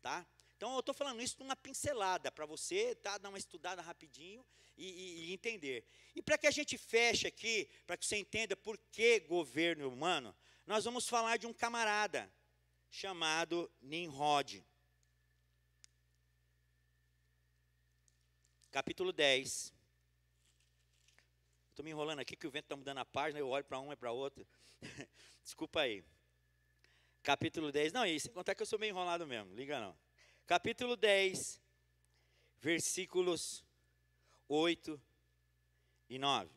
A: tá? Então eu estou falando isso numa pincelada, para você dar uma estudada rapidinho e entender. E para que a gente feche aqui, para que você entenda por que governo humano, nós vamos falar de um camarada chamado Nimrod. Capítulo 10. Estou me enrolando aqui que o vento está mudando a página, eu olho para uma e para outra. Desculpa aí. Capítulo 10. Não, e sem contar que eu sou meio enrolado mesmo, liga não. Capítulo 10, versículos 8 e 9.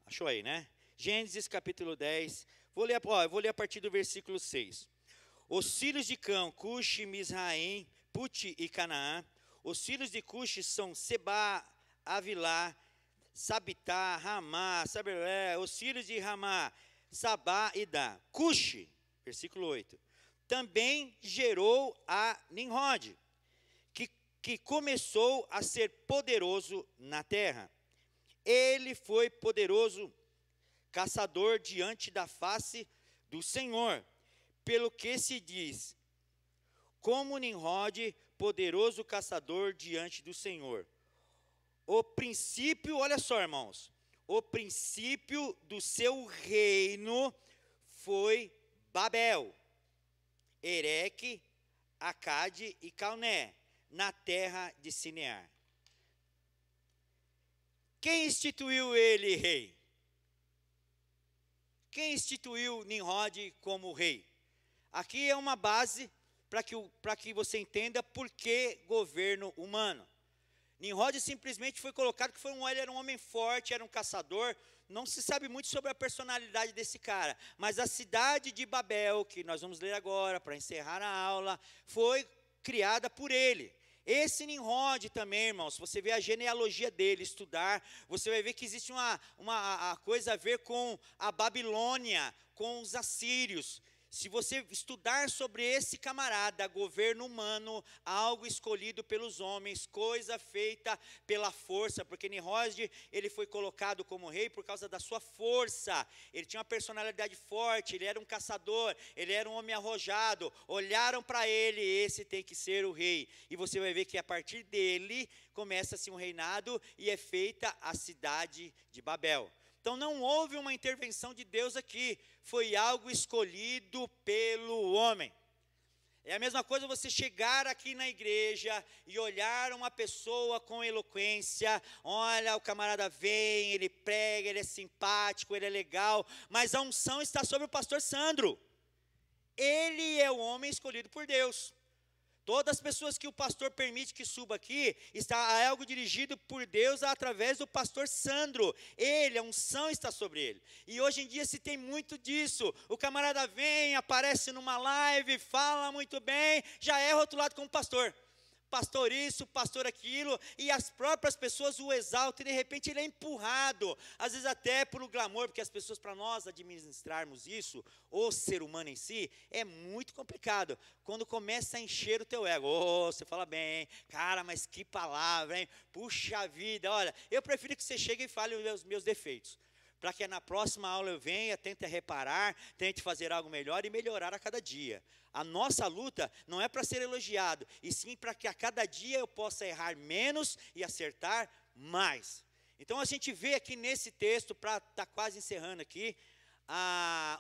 A: Achou aí, né? Gênesis capítulo 10. Eu vou ler a partir do versículo 6. Os filhos de Cão, Cuxi, Mizraim, Puti e Canaã. Os filhos de Cuxi são Seba, Avilá, Sabitá, Ramá, Saberé. Os filhos de Ramá, Sabá e Dá. Cuxi, versículo 8. Também gerou a Nimrod, que começou a ser poderoso na terra. Ele foi poderoso caçador diante da face do Senhor, pelo que se diz, como Nimrod, poderoso caçador diante do Senhor. O princípio, olha só, irmãos, o princípio do seu reino foi Babel, Ereque, Acade e Calné, na terra de Sinear. Quem instituiu ele rei? Quem instituiu Nimrod como rei? Aqui é uma base para que você entenda por que governo humano. Nimrod simplesmente foi colocado que ele era um homem forte, era um caçador. Não se sabe muito sobre a personalidade desse cara, mas a cidade de Babel, que nós vamos ler agora para encerrar a aula, foi criada por ele. Esse Nimrod também, irmãos, se você ver a genealogia dele, estudar, você vai ver que existe uma coisa a ver com a Babilônia, com os assírios. Se você estudar sobre esse camarada, governo humano, algo escolhido pelos homens, coisa feita pela força, porque Nimrod, ele foi colocado como rei por causa da sua força. Ele tinha uma personalidade forte, ele era um caçador, ele era um homem arrojado. Olharam para ele, esse tem que ser o rei. E você vai ver que a partir dele começa-se um reinado e é feita a cidade de Babel. Então não houve uma intervenção de Deus aqui, foi algo escolhido pelo homem. É a mesma coisa você chegar aqui na igreja e olhar uma pessoa com eloquência, olha, o camarada vem, ele prega, ele é simpático, ele é legal, mas a unção está sobre o pastor Sandro. Ele é o homem escolhido por Deus. Todas as pessoas que o pastor permite que suba aqui, é algo dirigido por Deus através do pastor Sandro. Ele, a unção está sobre ele. E hoje em dia se tem muito disso. O camarada vem, aparece numa live, fala muito bem, já é rotulado como pastor. Pastor isso, pastor aquilo, e as próprias pessoas o exaltam, e de repente ele é empurrado, às vezes até por um glamour, porque as pessoas, para nós administrarmos isso, o ser humano em si, é muito complicado, quando começa a encher o teu ego. Você fala bem, hein? Cara, mas que palavra, hein? Puxa vida, olha, eu prefiro que você chegue e fale os meus defeitos, para que na próxima aula eu venha, tente reparar, tente fazer algo melhor e melhorar a cada dia. A nossa luta não é para ser elogiado, e sim para que a cada dia eu possa errar menos e acertar mais. Então a gente vê aqui nesse texto, para estar quase encerrando aqui,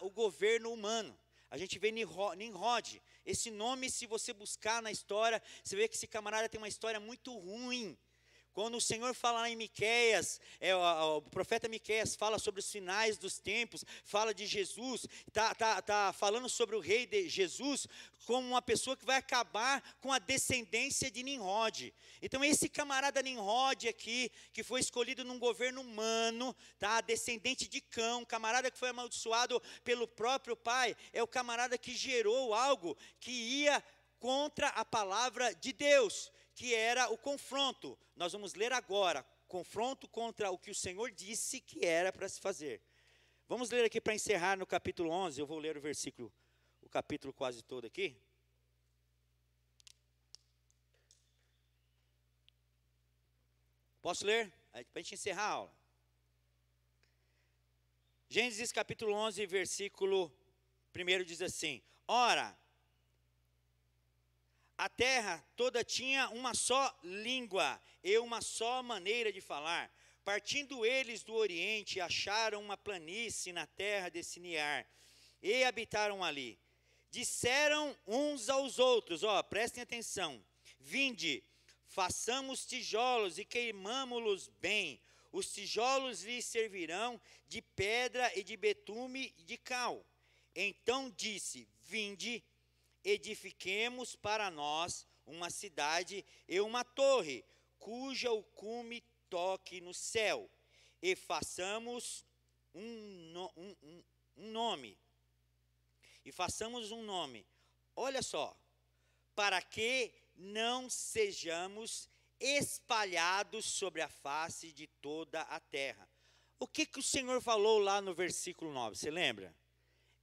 A: o governo humano. A gente vê Nimrod. Esse nome, se você buscar na história, você vê que esse camarada tem uma história muito ruim. Quando o Senhor fala lá em Miqueias, o profeta Miqueias fala sobre os finais dos tempos, fala de Jesus, está falando sobre o rei de Jesus como uma pessoa que vai acabar com a descendência de Nimrod. Então esse camarada Nimrod aqui, que foi escolhido num governo humano, descendente de Cão, camarada que foi amaldiçoado pelo próprio pai, é o camarada que gerou algo que ia contra a palavra de Deus, que era o confronto. Nós vamos ler agora, confronto contra o que o Senhor disse que era para se fazer. Vamos ler aqui para encerrar no capítulo 11, eu vou ler o capítulo quase todo aqui. Posso ler? Para a gente encerrar a aula. Gênesis capítulo 11, versículo 1 diz assim: Ora, A terra toda tinha uma só língua e uma só maneira de falar. Partindo eles do Oriente, acharam uma planície na terra de Siniar e habitaram ali. Disseram uns aos outros, prestem atenção, vinde, façamos tijolos e queimamo-los bem. Os tijolos lhes servirão de pedra e de betume e de cal. Então disse, vinde, edifiquemos para nós uma cidade e uma torre, cuja o cume toque no céu, e façamos um nome. E façamos um nome. Olha só, para que não sejamos espalhados sobre a face de toda a terra. O que o Senhor falou lá no versículo 9, você lembra?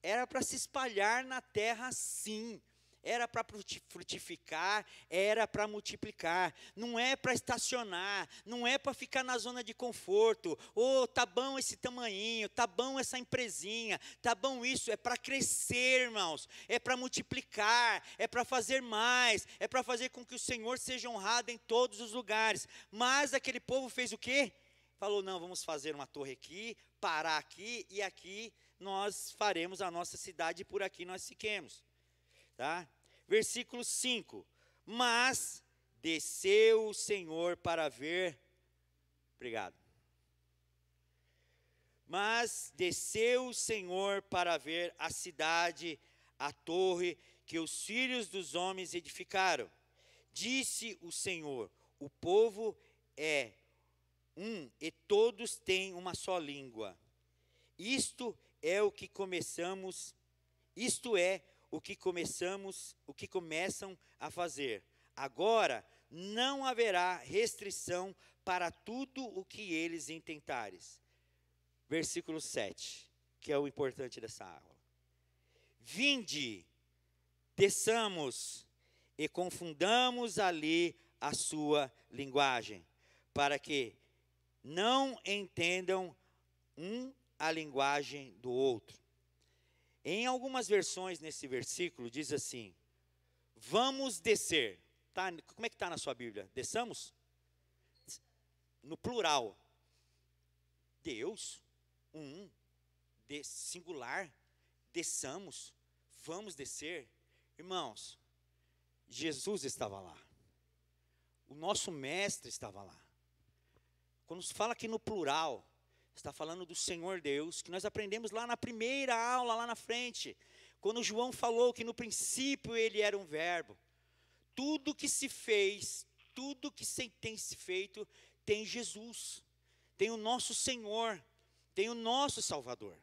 A: Era para se espalhar na terra sim, era para frutificar, era para multiplicar, não é para estacionar, não é para ficar na zona de conforto, tá bom esse tamanhinho, tá bom essa empresinha, tá bom isso, é para crescer, irmãos, é para multiplicar, é para fazer mais, é para fazer com que o Senhor seja honrado em todos os lugares. Mas aquele povo fez o quê? Falou, não, vamos fazer uma torre aqui, parar aqui, e aqui nós faremos a nossa cidade, e por aqui nós fiquemos. Tá? Versículo 5, mas desceu o Senhor para ver, obrigado, mas desceu o Senhor para ver a cidade, a torre que os filhos dos homens edificaram. Disse o Senhor, o povo é e todos têm uma só língua. Isto é o que começamos a fazer. Agora não haverá restrição para tudo o que eles intentarem. Versículo 7, que é o importante dessa aula. Vinde, desçamos e confundamos ali a sua linguagem, para que não entendam a linguagem do outro. Em algumas versões nesse versículo diz assim, vamos descer. Tá? Como é que está na sua Bíblia? Desçamos? No plural. Deus, singular, desçamos, vamos descer. Irmãos, Jesus estava lá. O nosso mestre estava lá. Quando se fala aqui no plural, está falando do Senhor Deus, que nós aprendemos lá na primeira aula, lá na frente, quando João falou que no princípio ele era um verbo. Tudo que se fez, tudo que tem se feito, tem Jesus, tem o nosso Senhor, tem o nosso Salvador.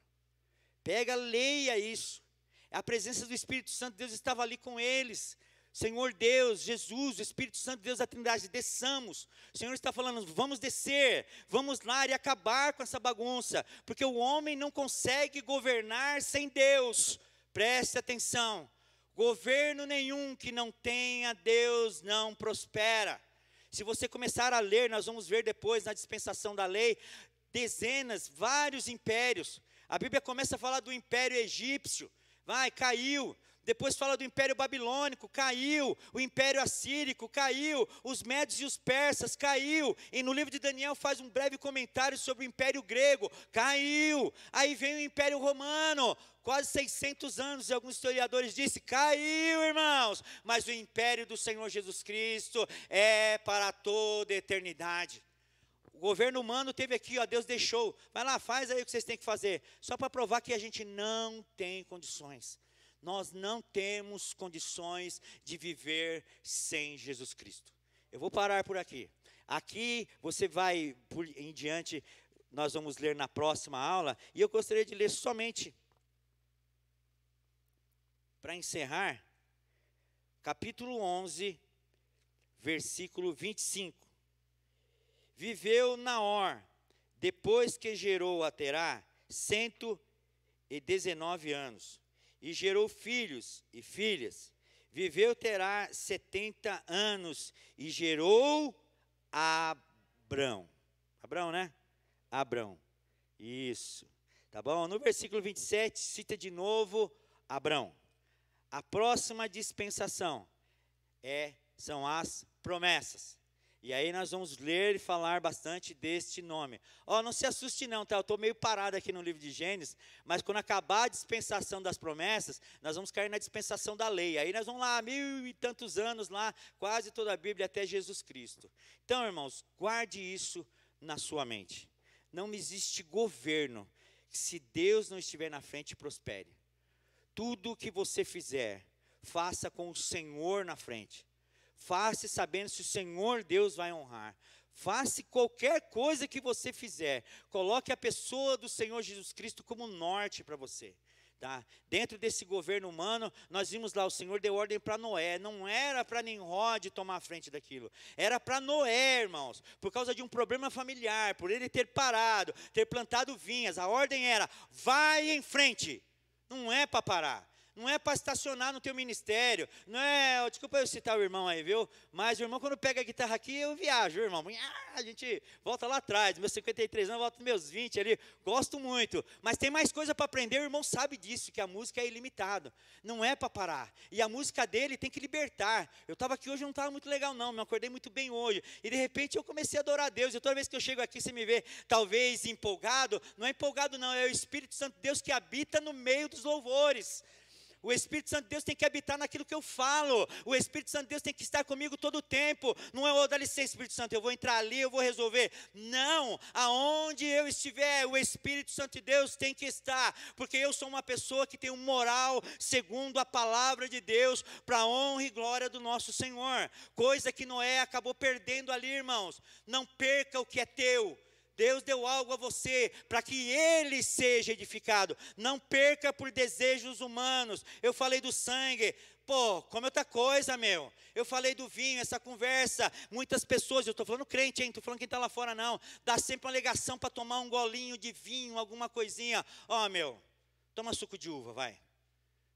A: Pega, leia isso. A presença do Espírito Santo de Deus estava ali com eles. Senhor Deus, Jesus, o Espírito Santo de Deus da Trindade, desçamos. O Senhor está falando, vamos descer, vamos lá e acabar com essa bagunça, porque o homem não consegue governar sem Deus. Preste atenção, governo nenhum que não tenha Deus não prospera. Se você começar a ler, nós vamos ver depois na dispensação da lei, vários impérios. A Bíblia começa a falar do império egípcio, caiu. Depois fala do império babilônico, caiu. O império assírico, caiu. Os médios e os persas, caiu. E no livro de Daniel faz um breve comentário sobre o império grego, caiu. Aí vem o império romano, quase 600 anos, e alguns historiadores dizem, caiu, irmãos. Mas o império do Senhor Jesus Cristo é para toda a eternidade. O governo humano teve aqui, Deus deixou. Vai lá, faz aí o que vocês têm que fazer. Só para provar que a gente não tem condições. Nós não temos condições de viver sem Jesus Cristo. Eu vou parar por aqui. Aqui você vai, por em diante, nós vamos ler na próxima aula. E eu gostaria de ler somente, para encerrar, capítulo 11, versículo 25. Viveu Naor, depois que gerou a Terá, 119 anos. E gerou filhos e filhas. Viveu Terá 70 anos e gerou Abrão. Abrão, né? Abrão. Isso. Tá bom? No versículo 27, cita de novo Abrão. A próxima dispensação São as promessas. E aí nós vamos ler e falar bastante deste nome. Não se assuste não, tá? Eu estou meio parado aqui no livro de Gênesis, mas quando acabar a dispensação das promessas, nós vamos cair na dispensação da lei. Aí nós vamos lá, 1000 e tantos anos lá, quase toda a Bíblia até Jesus Cristo. Então, irmãos, guarde isso na sua mente. Não existe governo que, se Deus não estiver na frente, prospere. Tudo o que você fizer, faça com o Senhor na frente. Faça sabendo se o Senhor Deus vai honrar. Faça qualquer coisa que você fizer. Coloque a pessoa do Senhor Jesus Cristo como norte para você. Tá? Dentro desse governo humano, nós vimos lá, o Senhor deu ordem para Noé. Não era para Nimrod tomar a frente daquilo. Era para Noé, irmãos. Por causa de um problema familiar, por ele ter parado, ter plantado vinhas. A ordem era, vai em frente. Não é para parar. Não é para estacionar no teu ministério. Não é, desculpa eu citar o irmão aí, viu? Mas o irmão, quando pega a guitarra aqui, eu viajo, irmão. A gente volta lá atrás, meus 53 anos, volta nos meus 20 ali. Gosto muito. Mas tem mais coisa para aprender, o irmão sabe disso, que a música é ilimitada. Não é para parar. E a música dele tem que libertar. Eu estava aqui hoje, não estava muito legal não, me acordei muito bem hoje. E de repente eu comecei a adorar a Deus. E toda vez que eu chego aqui, você me vê talvez empolgado. Não é empolgado não, é o Espírito Santo de Deus que habita no meio dos louvores. O Espírito Santo de Deus tem que habitar naquilo que eu falo. O Espírito Santo de Deus tem que estar comigo todo o tempo. Não é, dá licença, Espírito Santo, eu vou entrar ali, eu vou resolver. Não, aonde eu estiver, o Espírito Santo de Deus tem que estar. Porque eu sou uma pessoa que tem um moral segundo a palavra de Deus, para a honra e glória do nosso Senhor. Coisa que Noé acabou perdendo ali, irmãos. Não perca o que é teu. Deus deu algo a você para que ele seja edificado. Não perca por desejos humanos. Eu falei do sangue. Come outra coisa, meu. Eu falei do vinho, essa conversa. Muitas pessoas, eu estou falando crente, hein? Não estou falando quem está lá fora, não. Dá sempre uma alegação para tomar um golinho de vinho, alguma coisinha. Meu, toma suco de uva, vai.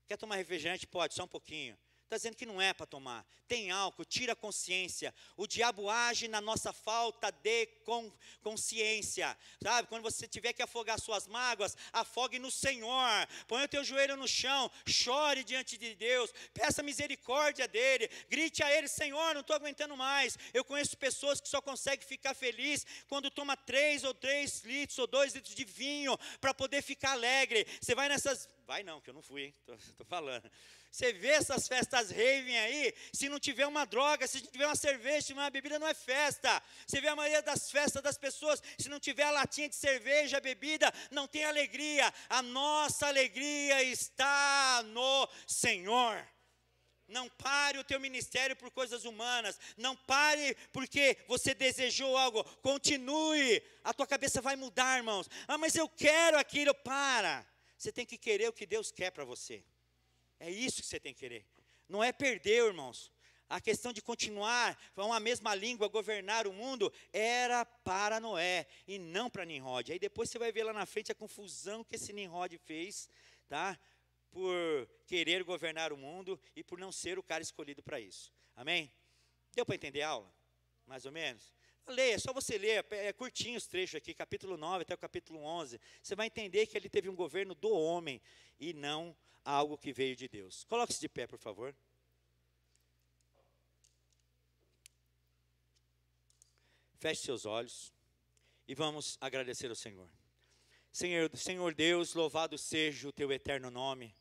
A: Quer tomar refrigerante? Pode, só um pouquinho. Está dizendo que não é para tomar. Tem álcool, tira a consciência. O diabo age na nossa falta de consciência. Sabe, quando você tiver que afogar suas mágoas, afogue no Senhor. Põe o teu joelho no chão, chore diante de Deus, peça misericórdia dEle, grite a Ele, Senhor, não estou aguentando mais. Eu conheço pessoas que só conseguem ficar feliz quando toma 3 litros ou 2 litros de vinho, para poder ficar alegre. Você vai nessas... Vai não, que eu não fui, hein? Tô falando. Você vê essas festas raving aí, se não tiver uma droga, se não tiver uma cerveja, se não tiver uma bebida, não é festa. Você vê a maioria das festas das pessoas, se não tiver a latinha de cerveja, bebida, não tem alegria. A nossa alegria está no Senhor. Não pare o teu ministério por coisas humanas. Não pare porque você desejou algo. Continue. A tua cabeça vai mudar, irmãos. Mas eu quero aquilo. Para. Você tem que querer o que Deus quer para você. É isso que você tem que querer. Não é perder, irmãos. A questão de continuar com a mesma língua, governar o mundo, era para Noé e não para Nimrod. Aí depois você vai ver lá na frente a confusão que esse Nimrod fez, tá? Por querer governar o mundo e por não ser o cara escolhido para isso. Amém? Deu para entender a aula? Mais ou menos? Leia, só você ler, é curtinho os trechos aqui, capítulo 9 até o capítulo 11. Você vai entender que ele teve um governo do homem e não algo que veio de Deus. Coloque-se de pé, por favor. Feche seus olhos e vamos agradecer ao Senhor. Senhor Deus, louvado seja o teu eterno nome.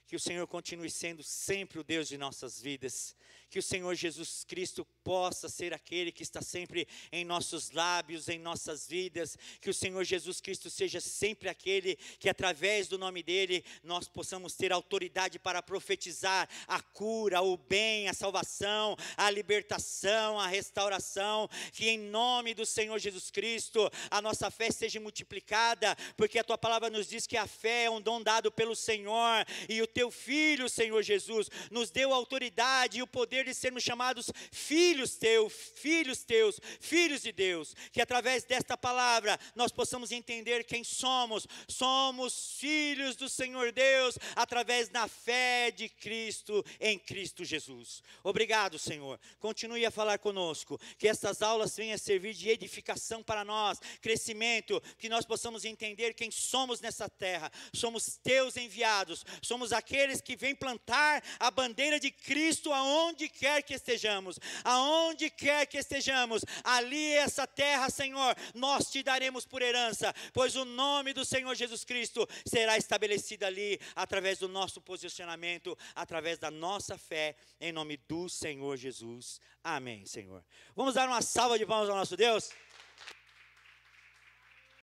A: Que o Senhor continue sendo sempre o Deus de nossas vidas. Que o Senhor Jesus Cristo possa ser aquele que está sempre em nossos lábios, em nossas vidas. Que o Senhor Jesus Cristo seja sempre aquele que através do nome dEle nós possamos ter autoridade para profetizar a cura, o bem, a salvação, a libertação, a restauração. Que em nome do Senhor Jesus Cristo a nossa fé seja multiplicada, porque a Tua palavra nos diz que a fé é um dom dado pelo Senhor, e o Teu Filho, Senhor Jesus, nos deu a autoridade e o poder de sermos chamados filhos Teus, filhos de Deus. Que através desta palavra nós possamos entender quem somos. Somos filhos do Senhor Deus, através da fé de Cristo, em Cristo Jesus. Obrigado, Senhor. Continue a falar conosco, que estas aulas venham a servir de edificação para nós, crescimento, que nós possamos entender quem somos nessa terra. Somos Teus enviados, somos aqueles que vêm plantar a bandeira de Cristo aonde aonde quer que estejamos, ali essa terra, Senhor, nós te daremos por herança, pois o nome do Senhor Jesus Cristo será estabelecido ali, através do nosso posicionamento, através da nossa fé, em nome do Senhor Jesus. Amém, Senhor. Vamos dar uma salva de palmas ao nosso Deus?